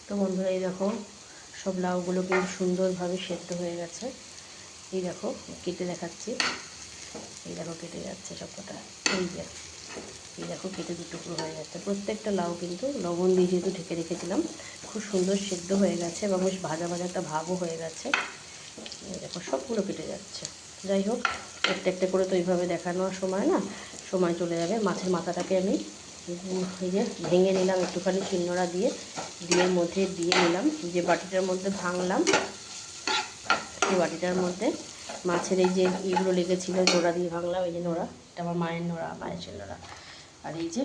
তো বন্ধুরা এই দেখো সব লাউগুলো কিন্তু সুন্দরভাবে সেদ্ধ হয়ে গেছে। এই দেখো কেটে দেখাচ্ছি, এই দেখো কেটে যাচ্ছে সব কটা। এই দেখো কেটে দুটুকরো হয়ে যাচ্ছে। প্রত্যেকটা লাউ কিন্তু লবণ দিয়ে যেহেতু ঢেকে রেখেছিলাম খুব সুন্দর সেদ্ধ হয়ে গেছে এবং বেশ ভাজা ভাজা একটা ভাবও হয়ে গেছে। এই দেখো সবগুলো কেটে যাচ্ছে। যাই হোক, একটা একটা করে তো এইভাবে দেখানোর সময় না, সময় চলে যাবে। মাছের মাথাটাকে আমি এই যে ভেঙে নিলাম একটুখানি শিলনোড়া দিয়ে, দিয়ে মধ্যে দিয়ে নিলাম। যে বাটিটার মধ্যে ভাঙলাম এই বাটিটার মধ্যে মাছের এই যে এগুলো লেগেছিলো নোড়া দিয়ে ভাঙলাম। এই যে নোড়া, এটা আমার মায়ের নোড়া, মায়ের শিলনোড়া। আর এই যে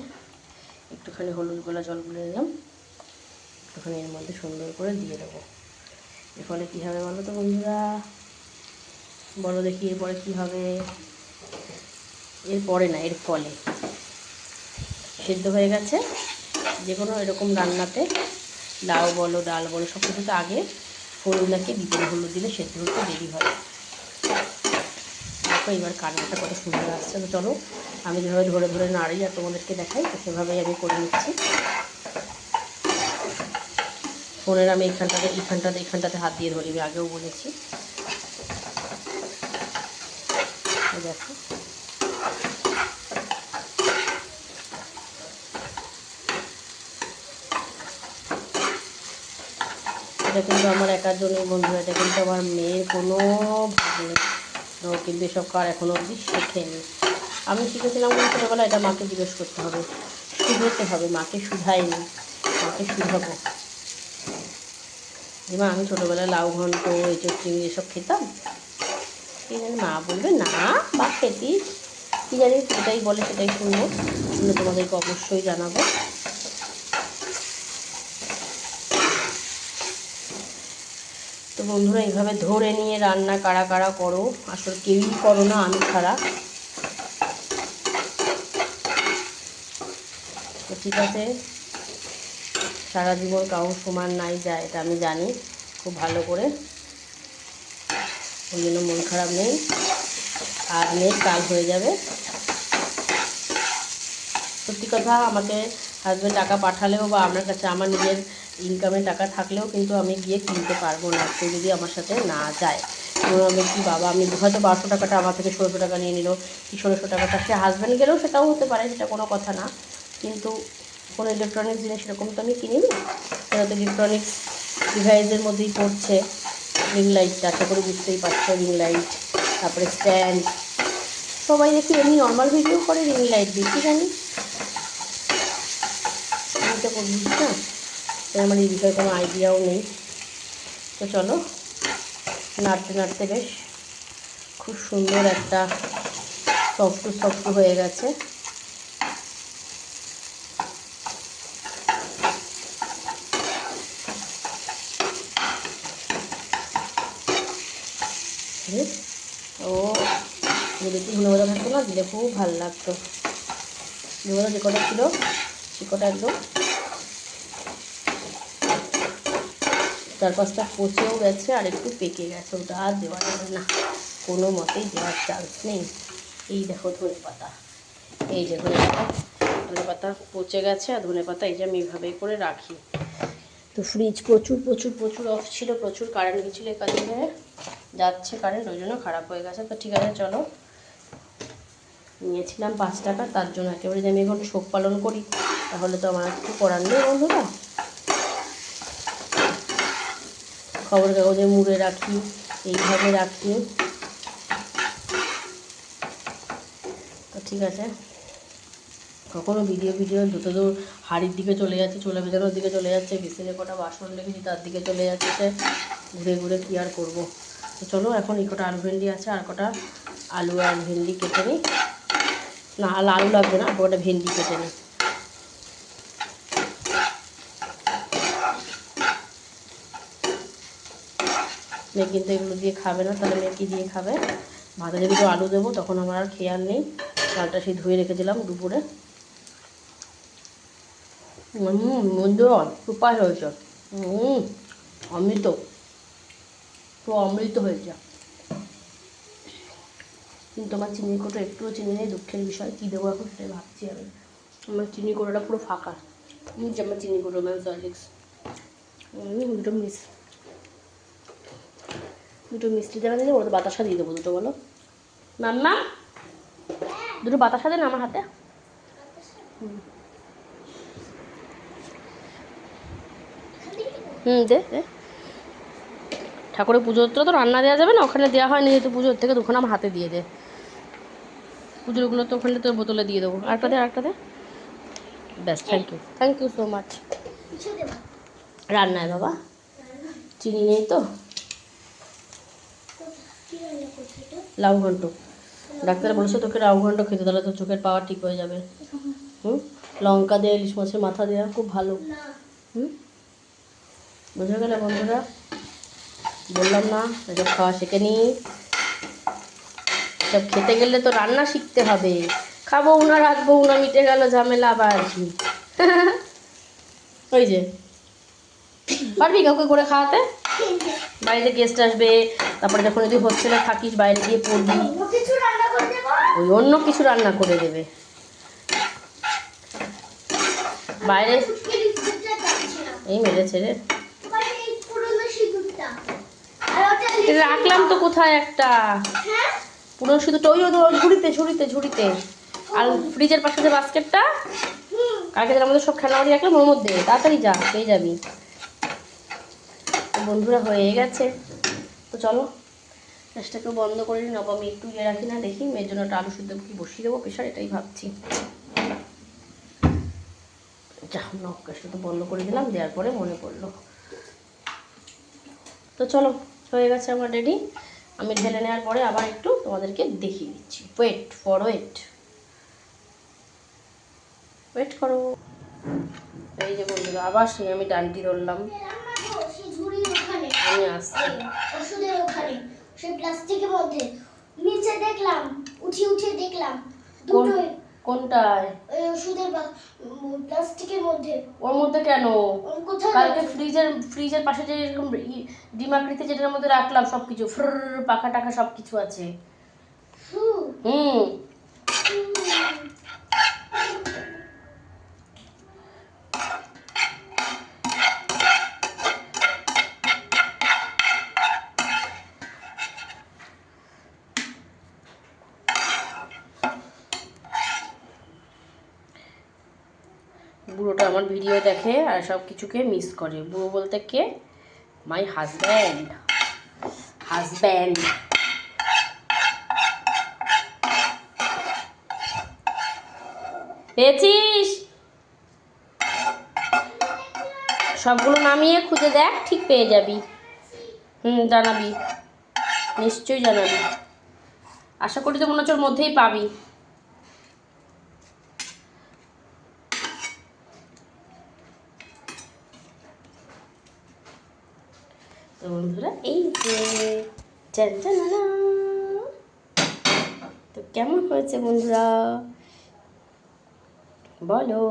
একটুখানি হলুদ গোলা জল গুলে নিলাম, একটুখানি এর মধ্যে সুন্দর করে দিয়ে দেবো। এর ফলে কী হবে বলো তো বন্ধুরা, বলো দেখি এরপরে কী হবে? এরপরে না, এর ফলে সেদ্ধ হয়ে গেছে। যে কোনো এরকম রান্নাতে লাউ বলো ডাল বলো সব কিছুতে আগে ফোড়নটাকে দিতে, হলুদ দিলে সেদ্ধ হতে দেরি হয়। দেখো এবার কালারটা কত সুন্দর আসছে। তো চলো আমি যেভাবে ধরে ধরে নাড়ি আর তোমাদেরকে দেখাই, তো সেভাবেই আমি করে নিচ্ছি। ফোনের আমি এইখানটাতে হাত দিয়ে ধরি, আমি আগেও বলেছি। দেখো এটা কিন্তু আমার একার জন্যই বন্ধুরা, এটা কিন্তু আমার মেয়ের কোনো ভাগ নেই। ও কিন্তু এসব কার এখনও অবধি শেখেনি। আমি শিখেছিলাম কিন্তু ছোটোবেলা, এটা মাকে জিজ্ঞেস করতে হবে, শুধোতে হবে। মাকে শুধাইনি, মাকে শুধাবো। যে মা আমি ছোটোবেলায় লাউ ঘন্ট এঁচোড় চিংড়ি এসব খেতাম, কী জানি মা বলবে না বা খেতিস, কী জানি যেটাই বলে সেটাই শুনবো, শুনে তোমাদেরকে অবশ্যই জানাবো। তো বন্ধুরা এইভাবে ধরে নিয়ে রান্না কারা কারা করো, আসলে কেউই করো না আমি ছাড়া। তো ঠিক আছে, সারা জীবন কারোর সমান নাই যায়, এটা আমি জানি খুব ভালো করে। ওই জন্য মন খারাপ নেই, আর নেই কাল হয়ে যাবে। সত্যি কথা, আমাকে হাজব্যান্ড টাকা পাঠালেও বা আমার কাছে আমার নিজের ইনকামের টাকা থাকলেও কিন্তু আমি গিয়ে কিনতে পারবো না, কেউ যদি আমার সাথে না যায়। আমি কি বাবা, আমি হয়তো 1200 টাকাটা আমার থেকে 1600 টাকা নিয়ে নিল, কি 1600 টাকাটা সে হাজব্যান্ড গেলেও সেটাও হতে পারে, সেটা কোনো কথা না। কিন্তু কোনো ইলেকট্রনিক্স জিনিস এরকম তো আমি কিনিনি। সেটা তো ইলেকট্রনিক্স ডিভাইসের মধ্যেই পড়ছে। রিং লাইটটা আশা করে বুঝতেই পারছো, রিং লাইট, তারপরে স্ট্যান্ড। সবাই দেখি এমনি নর্মাল ভিডিও করে রিং লাইট দিয়ে, কি জানি আমি তো বুঝি না, তাই আমার এই বিষয়ে কোনো আইডিয়াও নেই। তো চলো নাড়তে নাড়তে বেশ খুব সুন্দর একটা সফট হয়ে গেছে। ও যদি একটু ধনে পাতা থাকতো না, দিলে খুব ভালো লাগতো। ধনে পাতা যে কটা ছিল সে কটা একদম 4-5টা পচেও গেছে আর একটু পেকে গেছে, ওটা আর দেওয়া যাবে না, কোনো মতেই দেওয়ার চান্স নেই। এই দেখো ধনে পাতা, এই যে ধনে পাতা পচে গেছে। আর ধনে পাতা এই যে আমি এইভাবেই করে রাখি। তো ফ্রিজ প্রচুর প্রচুর প্রচুর অফ ছিল, প্রচুর কারেন্ট গেছিলো, একাধিক যাচ্ছে কারেন্ট, ওই জন্য খারাপ হয়ে গেছে। তো ঠিক আছে চলো, নিয়েছিলাম 5 টাকা, তার জন্য একেবারে যে আমি এখন শোক পালন করি তাহলে তো আমার কিছু করার নেই বন্ধুরা। খবর কাগজে মুড়ে রাখি, এইভাবে রাখি। তো ঠিক আছে, কখনো ভিডিও যতদূর হাড়ির দিকে চলে যাচ্ছে, চুলা ভেজানোর দিকে চলে যাচ্ছে, বিসিনে কটা বাসন রেখেছি তার দিকে চলে যাচ্ছে, ঘুরে ঘুরে কী আর করবো। তো চলো এখন এই কটা আলু ভেন্ডি আছে, আর কটা আলু আর ভেন্ডি কেটে নিই। না আলু লাগবে না, কটা ভেন্ডি কেটে নিই। মেয়ে কিন্তু এগুলো দিয়ে খাবে না, তাহলে মেয়ে কী দিয়ে খাবে? ভাতে যদি একটু আলু দেবো তখন আমার আর খেয়াল নেই। চালটা সেই ধুয়ে রেখেছিলাম দুপুরে। বন্ধুরা সুপার হয়েছে, অমৃত, তো অমৃত হয়েছে। কিন্তু আমার চিনির কোটো একটুও চিনি নেই, দুঃখের বিষয়। কী দেবো এখন সেটাই ভাবছি আমি। আমার চিনি কোটোটা পুরো ফাঁকা, যে আমার চিনি কোটো ম্যাম সলিক্স। দুটো মিষ্টি দেওয়া দিলে ওটা বাতাসা দিয়ে দেবো দুটো, বলো মাম্মা দুটো বাতাসা দেন আমার হাতে। দে দে। ঠাকুরের পুজোর তো রান্না দেওয়া যাবে না, ওখানে দেওয়া হয়নি যেহেতু পুজোর থেকে, তখন আমার হাতে দিয়ে দে। পুজোরগুলো তো ওখানে তোর বোতলে দিয়ে দেবো। আরেকটা দে। ব্যাস, থ্যাংক ইউ সো মাচ। রান্নায় বাবা চিনি নেই তো। লাউ ঘন্ট, ডাক্তার বলেছে তোকে লাউ ঘন্ট খেতে, তাহলে তোর চোখের পাওয়ার ঠিক হয়ে যাবে। লঙ্কা দিয়ে ইলিশ মাছের মাথা দেওয়া খুব ভালো। বুঝে গেলে বন্ধুরা? বললাম না এসব খাওয়া শিখে নি, সব খেতে গেলে তো রান্না শিখতে হবে। খাবো না রাখবো না, মিটে গেল ঝামেলা, আবার আসবি। ওই যে পারবি কাউকে করে খাওয়াতে? বাইরে গেস্ট আসবে, তারপরে যখন যদি হোস্টেলে থাকিস বাইরে গিয়ে পড়বি, ওই অন্য কিছু রান্না করে দেবে বাইরে। এই মেরেছে রে, রাখলাম তো কোথায় একটা পুরনো সিঁদুরটা, ওই ঝুড়িতে। আর ফ্রিজের পাশে যে বাস্কেটটা, কালকে আমাদের সব খেলাবাড়ি রাখলাম ওর মধ্যে, তাড়াতাড়ি যা পেয়ে যাবি। বন্ধুরা হয়ে গেছে, তো চলো গ্যাসটাকে বন্ধ করে নিই। নবাব আমি একটু ইয়ে রাখি না, দেখি মেয়ের জন্য একটা আলু সিদ্ধ কি বসিয়ে দেবো প্রেশার, এটাই ভাবছি। যা গ্যাসটা তো বন্ধ করে দিলাম, দেওয়ার পরে মনে পড়লো। তো চলো হয়ে গেছে আমার রেডি। আমি ঢেলে নেওয়ার পরে আবার একটু তোমাদেরকে দেখিয়ে দিচ্ছি। ওয়েট করো। এই যে বন্ধুরা, আবার সেই আমি ডান্ডি ধরলাম। আমি আসছি ওষুধের ওখানে, সেই প্লাস্টিকের মধ্যে নিচে দেখলাম, উঠে দেখলাম দুটোই। কোনটায়? ওই ওষুধের প্লাস্টিকের মধ্যে। ওর মধ্যে কেন? কালকে ফ্রিজের পাশে যে এরকম ডিমাকৃতি যেটার মধ্যে রাখলাম সবকিছু, পাখা টাকা সবকিছু আছে। বুড়োটা আমার ভিডিও দেখে আর সব কিছুকে মিস করে। বুড়ো বলতে কে? My husband. পেয়েছিস? সবগুলো নামিয়ে খুঁজে দেখ, ঠিক পেয়ে যাবি। জানাবি, নিশ্চয়ই জানাবি। আশা করি তো মনে হচ্ছে ওর মধ্যেই পাবি। তো বন্ধুরা এই যে জানা, তো কেমন হয়েছে বন্ধুরা বলো?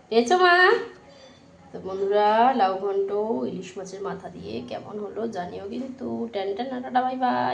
পেয়েছো মা? তো বন্ধুরা লাউ ঘন্ট ইলিশ মাছের মাথা দিয়ে কেমন হলো জানিও কিন্তু। Tata bye bye.